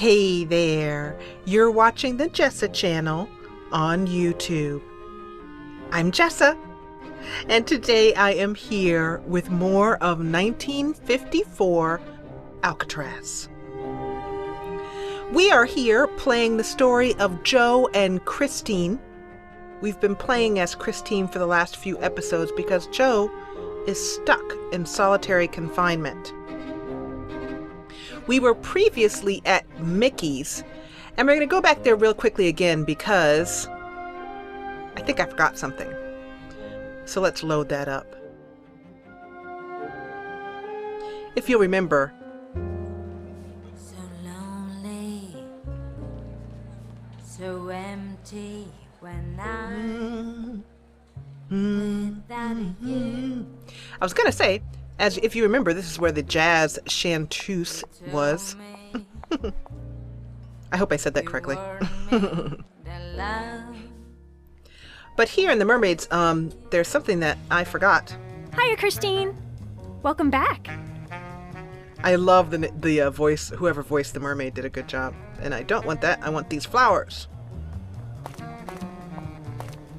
Hey there, you're watching the Jessa channel on YouTube. I'm Jessa, and today I am here with more of 1954 Alcatraz. We are here playing the story of Joe and Christine. We've been playing as Christine for the last few episodes because Joe is stuck in solitary confinement. We were previously at Mickey's, and we're going to go back there real quickly again because I think I forgot something. So let's load that up. If you'll remember, so lonely, so empty when I'm without you. I was going to say, as if you remember, this is where the jazz chanteuse was. I hope I said that correctly. But here in the Mermaids, there's something that I forgot. Hiya, Christine. Welcome back. I love the voice. Whoever voiced the mermaid did a good job. And I don't want that. I want these flowers.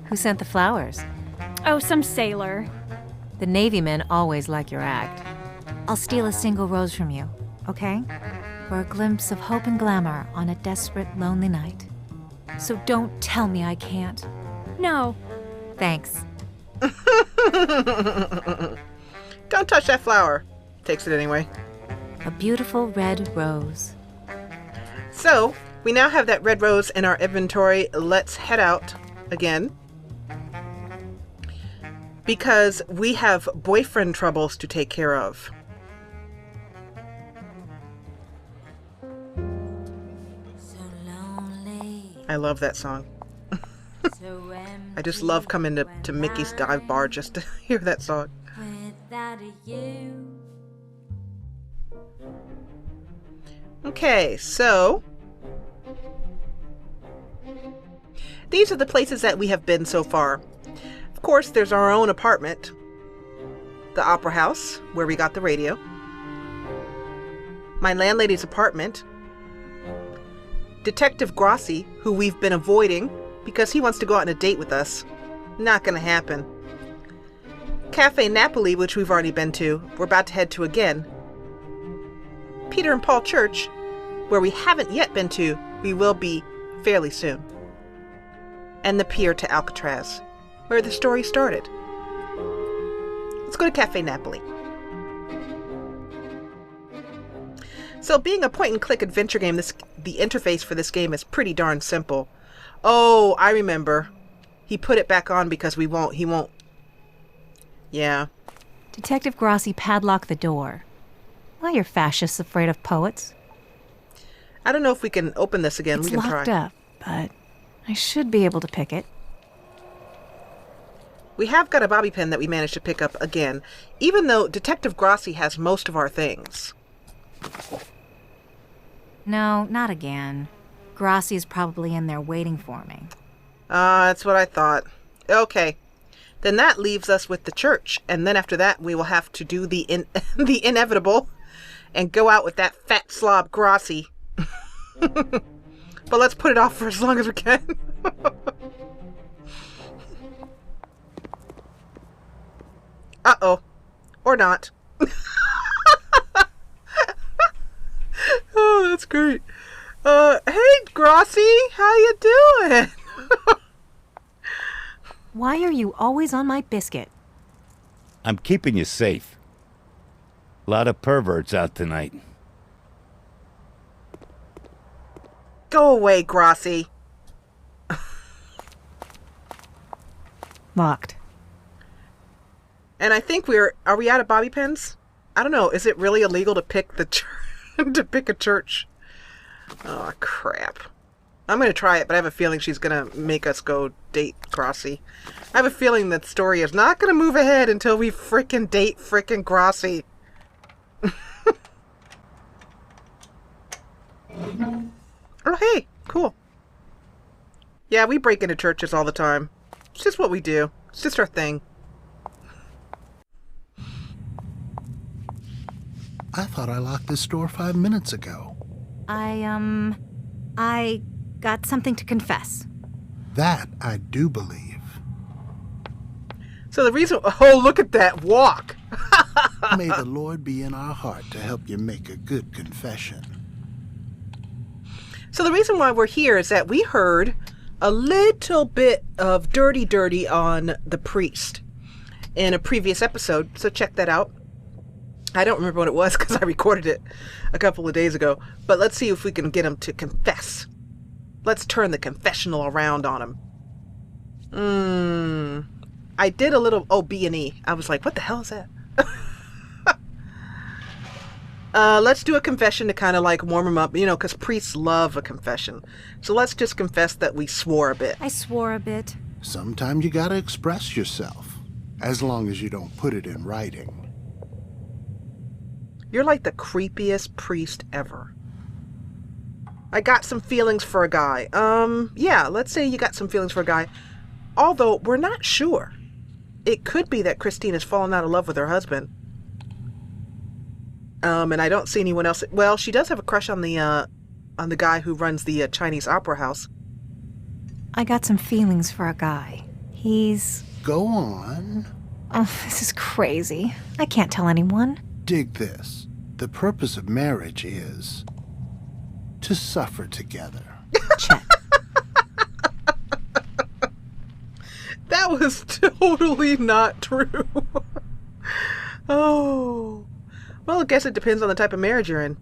Who sent the flowers? Oh, some sailor. The Navy men always like your act. I'll steal a single rose from you, okay? For a glimpse of hope and glamour on a desperate, lonely night. So don't tell me I can't. No. Thanks. Don't touch that flower. Takes it anyway. A beautiful red rose. So, we now have that red rose in our inventory. Let's head out again. Because we have boyfriend troubles to take care of. So lonely, I love that song. so empty I just love coming to Mickey's Dive Bar just to hear that song. without you. Okay, so these are the places that we have been so far. Of course, there's our own apartment, the Opera House, where we got the radio, my landlady's apartment, Detective Grossi, who we've been avoiding because he wants to go out on a date with us. Not gonna happen. Cafe Napoli, which we've already been to, we're about to head to again. Peter and Paul Church, where we haven't yet been to, we will be fairly soon. And the pier to Alcatraz, where the story started. Let's go to Cafe Napoli. So being a point-and-click adventure game, the interface for this game is pretty darn simple. Oh, I remember. He put it back on because he won't. Yeah. Detective Grossi padlocked the door. Why are fascists afraid of poets? I don't know if we can open this again. It's we can locked try. up, but I should be able to pick it. We have got a bobby pin that we managed to pick up again, even though Detective Grossi has most of our things. No, not again. Grossi is probably in there waiting for me. That's what I thought. Okay. Then that leaves us with the church, and then after that we will have to do the inevitable and go out with that fat slob Grossi. But let's put it off for as long as we can. Uh-oh. Or not. Oh, that's great. Hey, Grossi, how you doing? Why are you always on my biscuit? I'm keeping you safe. A lot of perverts out tonight. Go away, Grossi. Locked. And I think are we out of bobby pins? I don't know. Is it really illegal to pick to pick a church? Oh, crap. I'm going to try it, but I have a feeling she's going to make us go date Grossi. I have a feeling that story is not going to move ahead until we frickin' date frickin' Grossi. Oh, hey, cool. Yeah, we break into churches all the time. It's just what we do. It's just our thing. I thought I locked this door 5 minutes ago. I got something to confess. That I do believe. So the reason, oh, look at that walk. May the Lord be in our heart to help you make a good confession. So the reason why we're here is that we heard a little bit of dirty on the priest in a previous episode. So check that out. I don't remember what it was because I recorded it a couple of days ago. But let's see if we can get him to confess. Let's turn the confessional around on him. I did a little B&E. I was like, what the hell is that? Let's do a confession to kind of like warm him up, because priests love a confession. So let's just confess that we swore a bit. I swore a bit. Sometimes you gotta express yourself, as long as you don't put it in writing. You're like the creepiest priest ever. I got some feelings for a guy. Yeah, let's say you got some feelings for a guy. Although, we're not sure. It could be that Christine has fallen out of love with her husband. And I don't see anyone else. Well, she does have a crush on the guy who runs the Chinese opera house. I got some feelings for a guy. He's... Go on. Oh, this is crazy. I can't tell anyone. Dig this. The purpose of marriage is to suffer together. Check. That was totally not true. Oh. Well, I guess it depends on the type of marriage you're in.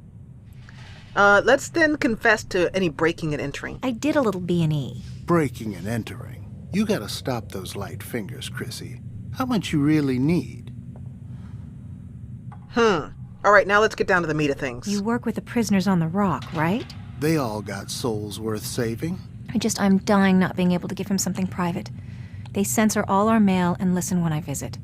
Let's then confess to any breaking and entering. I did a little B&E. Breaking and entering. You gotta stop those light fingers, Chrissy. How much you really need? All right, now let's get down to the meat of things. You work with the prisoners on the rock, right? They all got souls worth saving. I'm dying not being able to give him something private. They censor all our mail and listen when I visit.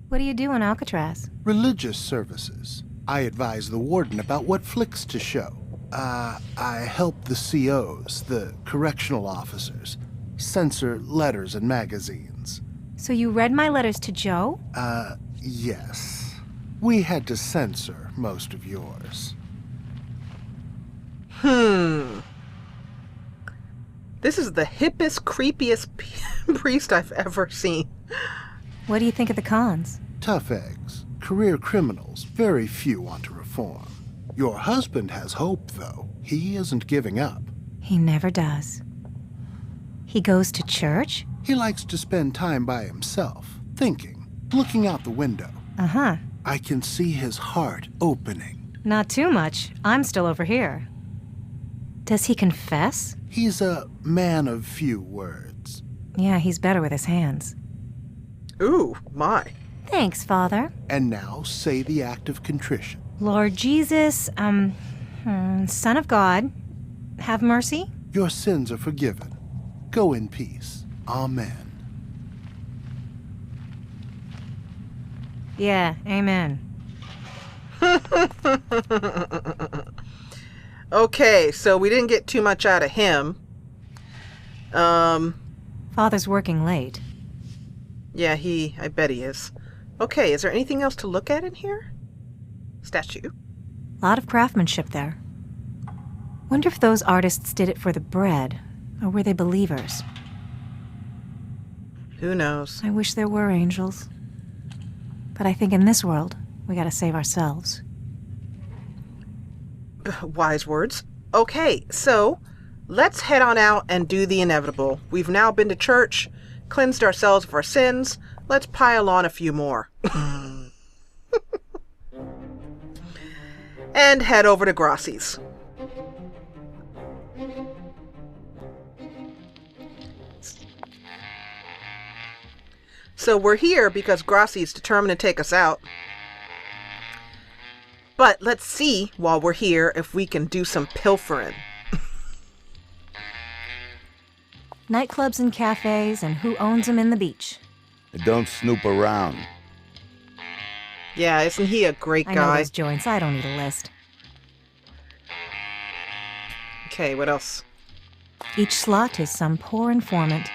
What do you do in Alcatraz? Religious services. I advise the warden about what flicks to show. I help the COs, the correctional officers, censor letters and magazines. So you read my letters to Joe? Yes. We had to censor most of yours. This is the hippest, creepiest priest I've ever seen. What do you think of the cons? Tough eggs. Career criminals. Very few want to reform. Your husband has hope, though. He isn't giving up. He never does. He goes to church? He likes to spend time by himself, thinking, looking out the window. Uh-huh. I can see his heart opening. Not too much. I'm still over here. Does he confess? He's a man of few words. Yeah, he's better with his hands. Ooh, my. Thanks, Father. And now say the act of contrition. Lord Jesus, Son of God, have mercy. Your sins are forgiven. Go in peace. Amen. Yeah, amen. Okay, so we didn't get too much out of him. Father's working late. Yeah, I bet he is. Okay, is there anything else to look at in here? Statue. A lot of craftsmanship there. Wonder if those artists did it for the bread, or were they believers? Who knows? I wish there were angels. But I think in this world, we gotta save ourselves. Wise words. Okay, so let's head on out and do the inevitable. We've now been to church, cleansed ourselves of our sins. Let's pile on a few more. And head over to Grassi's. So we're here because Grassi's determined to take us out. But let's see, while we're here, if we can do some pilfering. Nightclubs and cafes, and who owns them in the beach. Don't snoop around. Yeah, isn't he a great I know guy? those joints, I don't need a list. Okay, what else? Each slot is some poor informant.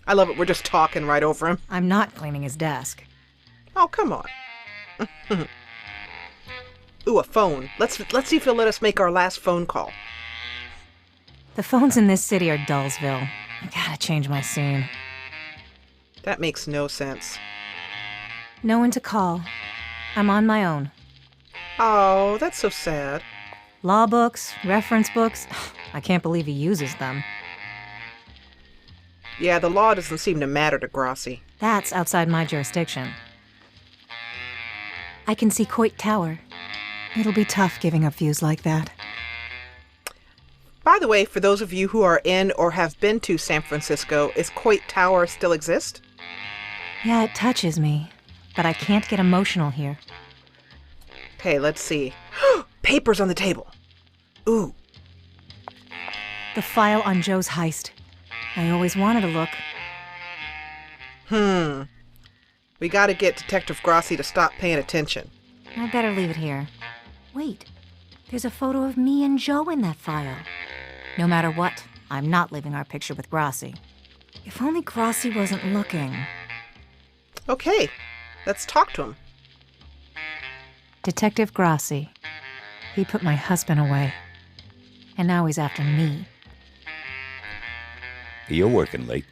I love it, we're just talking right over him. I'm not cleaning his desk. Oh, come on. Ooh, a phone. Let's see if he'll let us make our last phone call. The phones in this city are Dullsville. I gotta change my scene. That makes no sense. No one to call. I'm on my own. Oh, that's so sad. Law books, reference books. I can't believe he uses them. Yeah, the law doesn't seem to matter to Grossi. That's outside my jurisdiction. I can see Coit Tower. It'll be tough giving up views like that. By the way, for those of you who are in or have been to San Francisco, is Coit Tower still exist? Yeah, it touches me, but I can't get emotional here. Okay, let's see. Papers on the table. Ooh. The file on Joe's heist. I always wanted to look. We gotta get Detective Grossi to stop paying attention. I better leave it here. Wait, there's a photo of me and Joe in that file. No matter what, I'm not leaving our picture with Grossi. If only Grossi wasn't looking. Okay, let's talk to him. Detective Grossi. He put my husband away. And now he's after me. You're working late.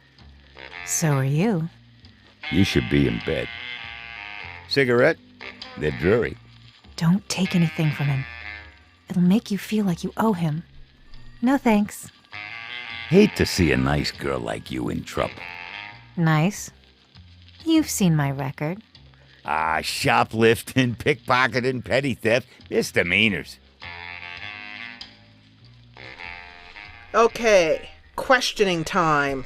So are you. You should be in bed. Cigarette? They're dreary. Don't take anything from him. It'll make you feel like you owe him. No thanks. Hate to see a nice girl like you in trouble. Nice. You've seen my record. Shoplifting, pickpocketing, petty theft, misdemeanors. Okay, questioning time.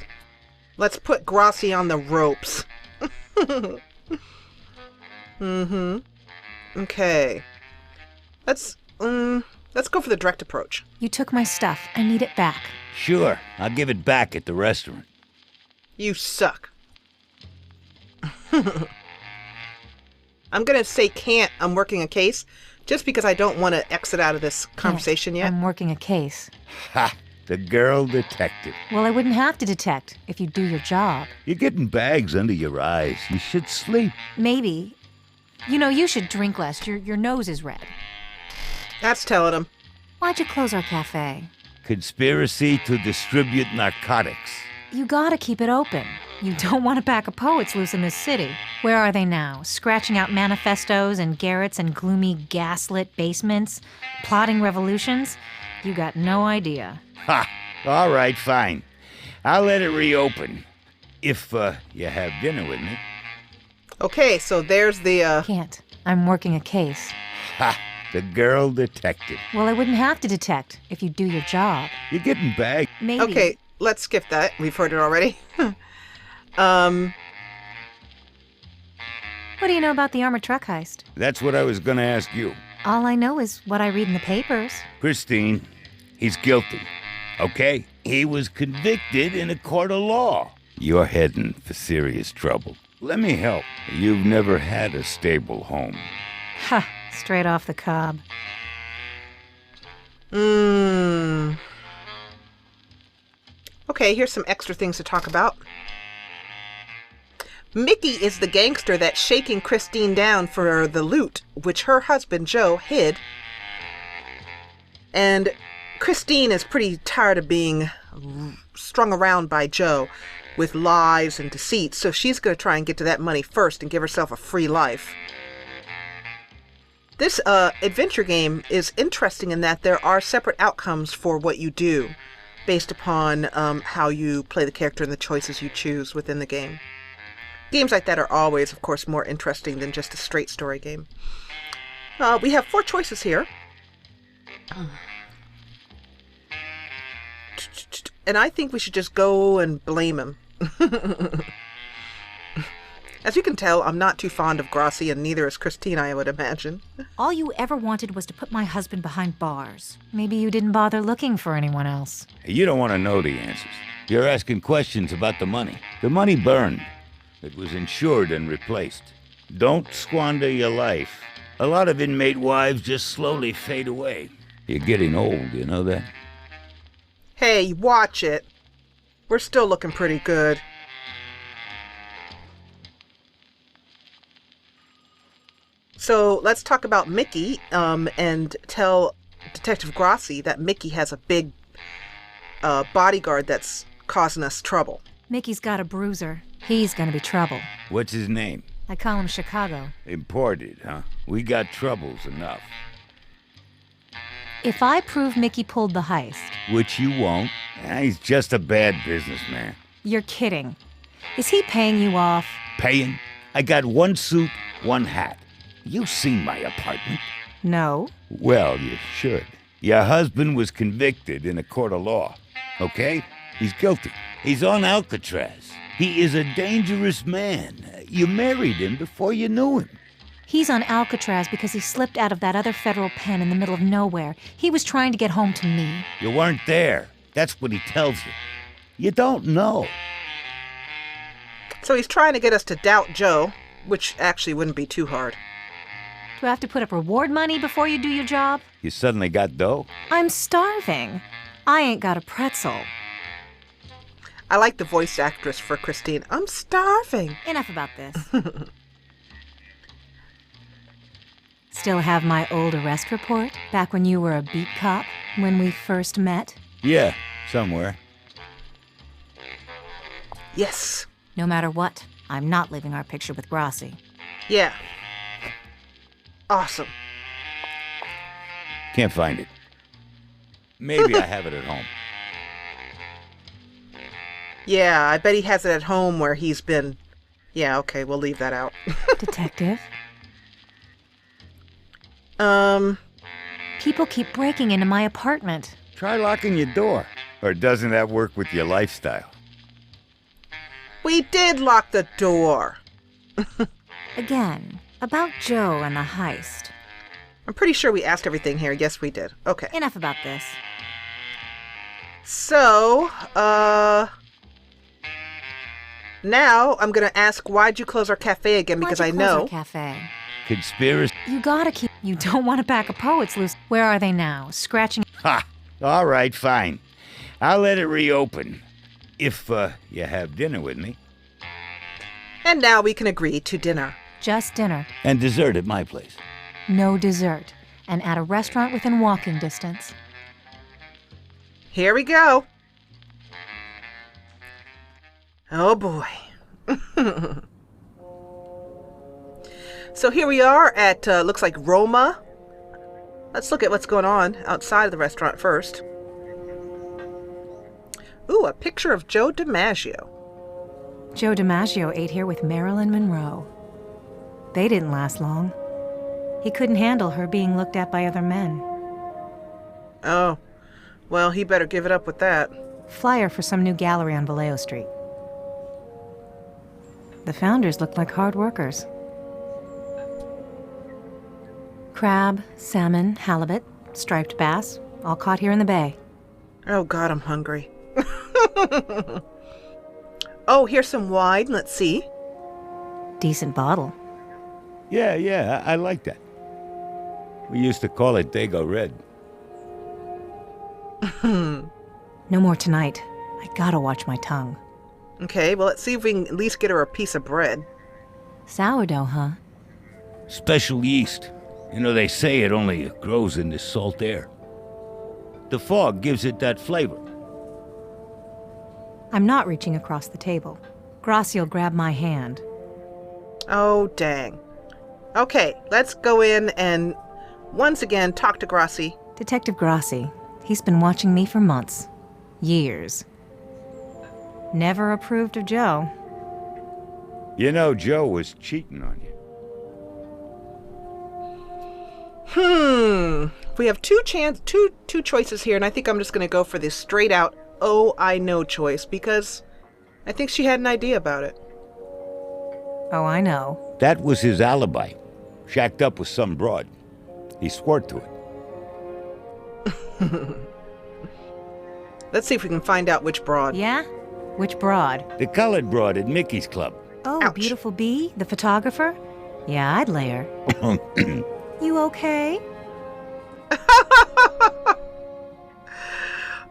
Let's put Grossi on the ropes. Okay. Let's go for the direct approach. You took my stuff. I need it back. Sure, I'll give it back at the restaurant. You suck. I'm gonna say can't. I'm working a case, just because I don't want to exit out of this conversation yet. I'm working a case. Ha! The girl detective. Well, I wouldn't have to detect if you do your job. You're getting bags under your eyes. You should sleep. Maybe. You know, you should drink less. Your nose is red. That's telling him. Why'd you close our cafe? Conspiracy to distribute narcotics. You gotta keep it open. You don't want a pack of poets loose in this city. Where are they now? Scratching out manifestos in garrets and gloomy gaslit basements? Plotting revolutions? You got no idea. Ha! All right, fine. I'll let it reopen. If, you have dinner with me. Okay, so there's the, Can't. I'm working a case. Ha! The girl detective. Well, I wouldn't have to detect if you do your job. You're getting bagged. Maybe. Okay, let's skip that. We've heard it already. What do you know about the armored truck heist? That's what I was gonna ask you. All I know is what I read in the papers. Christine, he's guilty. Okay? He was convicted in a court of law. You're heading for serious trouble. Let me help. You've never had a stable home. Ha! Straight off the cob. Okay, here's some extra things to talk about. Mickey is the gangster that's shaking Christine down for the loot, which her husband, Joe, hid. And Christine is pretty tired of being strung around by Joe with lies and deceit, so she's going to try and get to that money first and give herself a free life. This adventure game is interesting in that there are separate outcomes for what you do based upon how you play the character and the choices you choose within the game. Games like that are always, of course, more interesting than just a straight story game. We have 4 choices here. And I think we should just go and blame him. As you can tell, I'm not too fond of Grossi, and neither is Christine, I would imagine. All you ever wanted was to put my husband behind bars. Maybe you didn't bother looking for anyone else. You don't want to know the answers. You're asking questions about the money. The money burned. It was insured and replaced. Don't squander your life. A lot of inmate wives just slowly fade away. You're getting old, you know that? Hey, watch it. We're still looking pretty good. So let's talk about Mickey and tell Detective Grassi that Mickey has a big bodyguard that's causing us trouble. Mickey's got a bruiser. He's gonna be trouble. What's his name? I call him Chicago. Imported, huh? We got troubles enough. If I prove Mickey pulled the heist... Which you won't. He's just a bad businessman. You're kidding. Is he paying you off? Paying? I got one suit, one hat. You've seen my apartment. No. Well, you should. Your husband was convicted in a court of law. Okay? He's guilty. He's on Alcatraz. He is a dangerous man. You married him before you knew him. He's on Alcatraz because he slipped out of that other federal pen in the middle of nowhere. He was trying to get home to me. You weren't there. That's what he tells you. You don't know. So he's trying to get us to doubt Joe, which actually wouldn't be too hard. Do I have to put up reward money before you do your job? You suddenly got dough? I'm starving. I ain't got a pretzel. I like the voice actress for Christine. I'm starving. Enough about this. Still have my old arrest report? Back when you were a beat cop? When we first met? Yeah, somewhere. Yes. No matter what, I'm not leaving our picture with Grassi. Yeah. Awesome. Can't find it. Maybe I have it at home. Yeah, I bet he has it at home where he's been... Yeah, okay, we'll leave that out. Detective? Um... People keep breaking into my apartment. Try locking your door. Or doesn't that work with your lifestyle? We did lock the door. Again, about Joe and the heist. I'm pretty sure we asked everything here. Yes, we did. Okay. Enough about this. So, now I'm gonna ask, why'd you close our cafe again? Because Why'd you I close know. our cafe? Conspiracy? You gotta keep... You don't want a pack of poets loose. Where are they now? Scratching... Ha! All right, fine. I'll let it reopen. If, you have dinner with me. And now we can agree to dinner. Just dinner. And dessert at my place. No dessert. And at a restaurant within walking distance. Here we go. Oh boy. So here we are at, looks like Roma. Let's look at what's going on outside of the restaurant first. Ooh, a picture of Joe DiMaggio. Joe DiMaggio ate here with Marilyn Monroe. They didn't last long. He couldn't handle her being looked at by other men. Oh, well, he better give it up with that. Flyer for some new gallery on Vallejo Street. The founders looked like hard workers. Crab, salmon, halibut, striped bass, all caught here in the bay. Oh, God, I'm hungry. Oh, here's some wine. Let's see. Decent bottle. Yeah, I like that. We used to call it Dago Red. No more tonight. I gotta watch my tongue. Okay, well, let's see if we can at least get her a piece of bread. Sourdough, huh? Special yeast. You know, they say it only grows in this salt air. The fog gives it that flavor. I'm not reaching across the table. Gracia'll grab my hand. Oh, dang. Okay, let's go in and once again talk to Grassi. Detective Grassi. He's been watching me for months. Years. Never approved of Joe. You know, Joe was cheating on you. We have two choices here, and I think I'm just going to go for this straight out, oh, I know choice, because I think she had an idea about it. Oh, I know. That was his alibi. Shacked up with some broad. He swore to it. Let's see if we can find out which broad. Yeah? Which broad? The colored broad at Mickey's club. Oh, Ouch. Beautiful Bee? The photographer? Yeah, I'd lay her. You okay?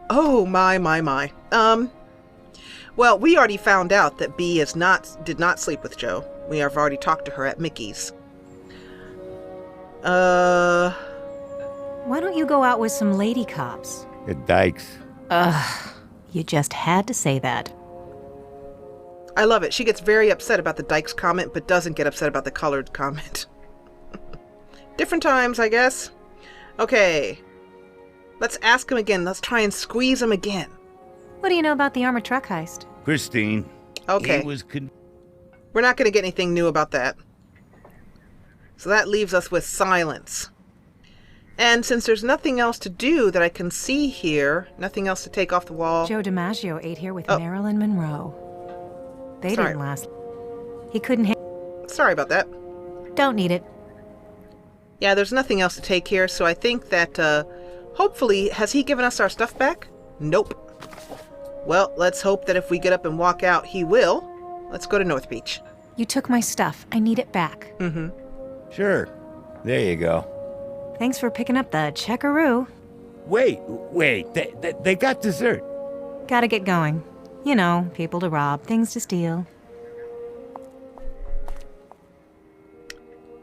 Oh, my. Well, we already found out that B did not sleep with Joe. We have already talked to her at Mickey's. Why don't you go out with some lady cops? At Dykes. You just had to say that. I love it. She gets very upset about the Dykes comment, but doesn't get upset about the colored comment. Different times, I guess. Okay. Let's ask him again. Let's try and squeeze him again. What do you know about the armored truck heist? Christine. Okay. He was We're not going to get anything new about that. So that leaves us with silence. And since there's nothing else to do that I can see here, nothing else to take off the wall. Joe DiMaggio ate here with Oh. Marilyn Monroe. They Sorry. didn't last. He couldn't Sorry about that. Don't need it. Yeah, there's nothing else to take here, so I think that, hopefully, has he given us our stuff back? Nope. Well, let's hope that if we get up and walk out, he will. Let's go to North Beach. You took my stuff. I need it back. Mm-hmm. Sure. There you go. Thanks for picking up the checkaroo. Wait. They got dessert. Gotta get going. You know, people to rob, things to steal.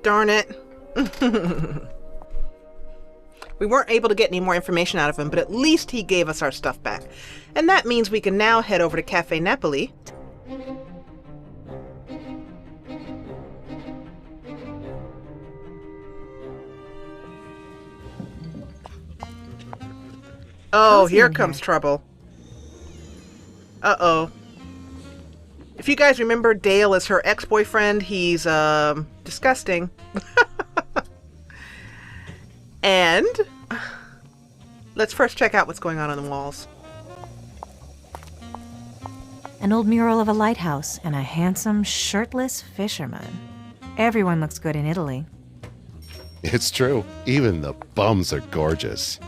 Darn it. We weren't able to get any more information out of him, but at least he gave us our stuff back. And that means we can now head over to Cafe Napoli. Oh, Cozy here in comes here. trouble. Uh-oh. If you guys remember, Dale is her ex-boyfriend. He's, disgusting. And let's first check out what's going on the walls. An old mural of a lighthouse and a handsome, shirtless fisherman. Everyone looks good in Italy. It's true. Even the bums are gorgeous.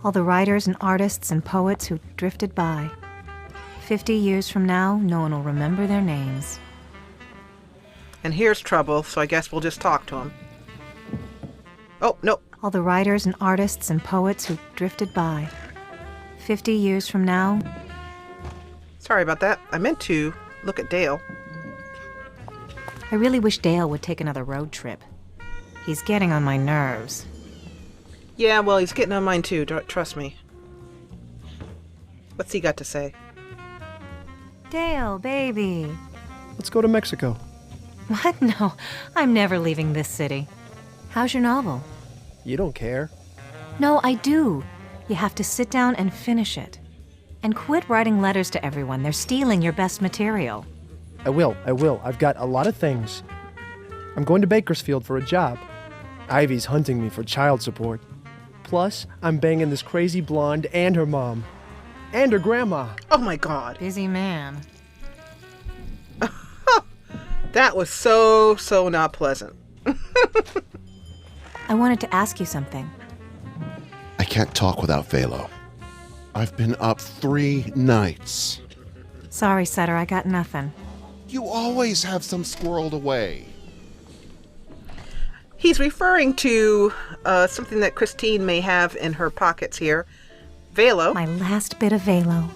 All the writers and artists and poets who drifted by. 50 years from now, no one will remember their names. And here's trouble, so I guess we'll just talk to him. Oh, no. All the writers and artists and poets who drifted by. 50 years from now, Sorry about that. I meant to look at Dale. I really wish Dale would take another road trip. He's getting on my nerves. Yeah, well, he's getting on mine too. Trust me. What's he got to say? Dale, baby. Let's go to Mexico. What? No, I'm never leaving this city. How's your novel? You don't care. No, I do. You have to sit down and finish it. And quit writing letters to everyone. They're stealing your best material. I will. I've got a lot of things. I'm going to Bakersfield for a job. Ivy's hunting me for child support. Plus, I'm banging this crazy blonde and her mom. And her grandma. Oh my god. Busy man. That was so not pleasant. I wanted to ask you something. I can't talk without Velo. I've been up 3 nights. Sorry, Sutter, I got nothing. You always have some squirreled away. He's referring to something that Christine may have in her pockets here. Velo. My last bit of Velo.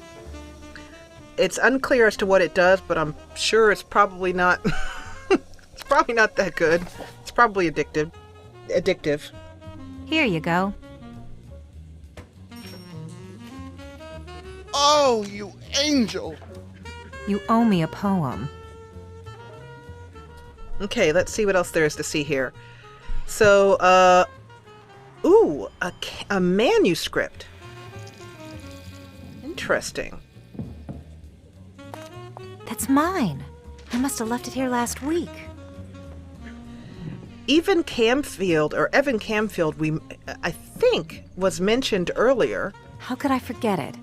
It's unclear as to what it does, but I'm sure it's probably not. It's probably not that good. It's probably addictive. Here you go. Oh, you angel! You owe me a poem. Okay, let's see what else there is to see here. So, ooh, a manuscript. Interesting. That's mine. I must have left it here last week. Evan Camfield, I think, was mentioned earlier. How could I forget it?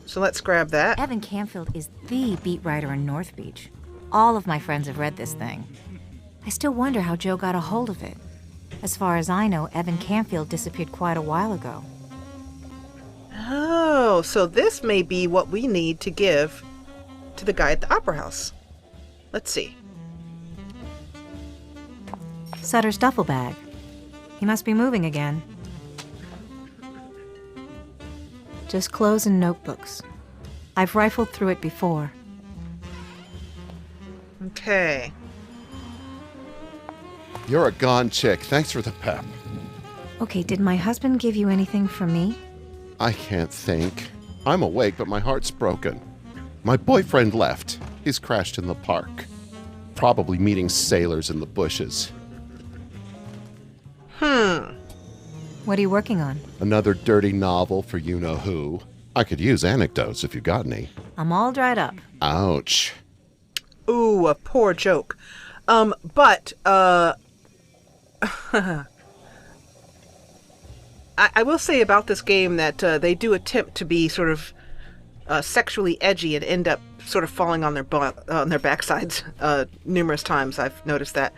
So let's grab that. Evan Camfield is the beat writer in North Beach. All of my friends have read this thing. I still wonder how Joe got a hold of it. As far as I know, Evan Camfield disappeared quite a while ago. Oh, so this may be what we need to give to the guy at the Opera House. Let's see. Sutter's duffel bag. He must be moving again. Just clothes and notebooks. I've rifled through it before. Okay. You're a gone chick. Thanks for the pep. Okay, did my husband give you anything for me? I can't think. I'm awake, but my heart's broken. My boyfriend left. He's crashed in the park. Probably meeting sailors in the bushes. What are you working on? Another dirty novel for you-know-who. I could use anecdotes if you got any. I'm all dried up. Ouch. Ooh, a poor joke. But I will say about this game that they do attempt to be sort of sexually edgy and end up sort of falling on their backsides numerous times. I've noticed that.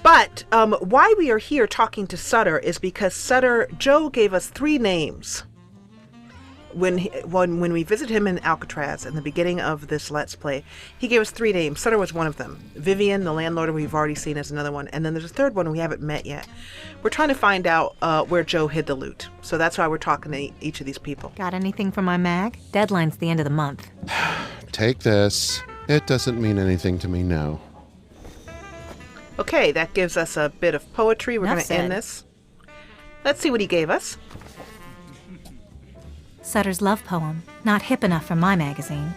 But why we are here talking to Sutter is because Joe gave us 3 names when we visit him in Alcatraz in the beginning of this Let's Play. He gave us 3 names. Sutter was one of them. Vivian, the landlord we've already seen, is another one. And then there's a third one we haven't met yet. We're trying to find out where Joe hid the loot. So that's why we're talking to each of these people. Got anything for my mag? Deadline's the end of the month. Take this. It doesn't mean anything to me now. Okay, that gives us a bit of poetry. We're going to end this. Let's see what he gave us. Sutter's love poem. Not hip enough for my magazine.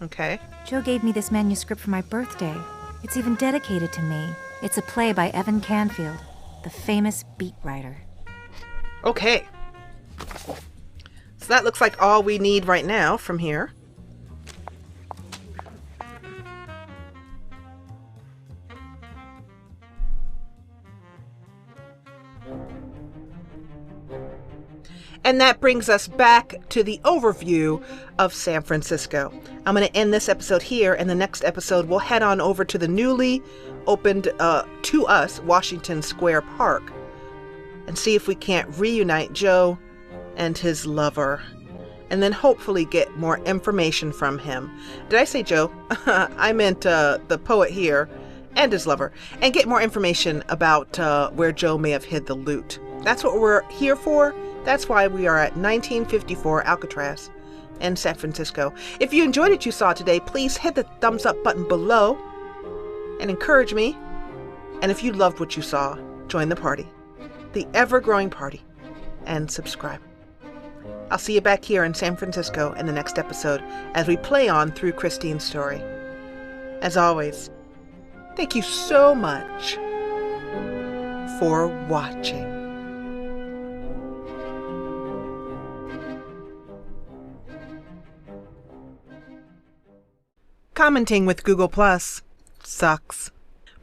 Okay. Joe gave me this manuscript for my birthday. It's even dedicated to me. It's a play by Evan Canfield, the famous beat writer. Okay. So that looks like all we need right now from here. And that brings us back to the overview of San Francisco. I'm going to end this episode here, and the next episode we'll head on over to the newly opened to us Washington Square Park and see if we can't reunite Joe and his lover, and then hopefully get more information from him. Did I say Joe? I meant the poet here and his lover, and get more information about where Joe may have hid the loot. That's what we're here for. That's why we are at 1954 Alcatraz in San Francisco. If you enjoyed what you saw today, please hit the thumbs up button below and encourage me. And if you loved what you saw, join the party, the ever-growing party, and subscribe. I'll see you back here in San Francisco in the next episode as we play on through Christine's story. As always, thank you so much for watching. Commenting with Google Plus sucks,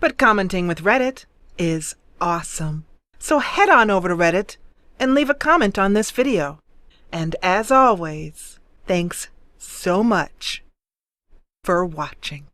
but commenting with Reddit is awesome. So head on over to Reddit and leave a comment on this video. And as always, thanks so much for watching.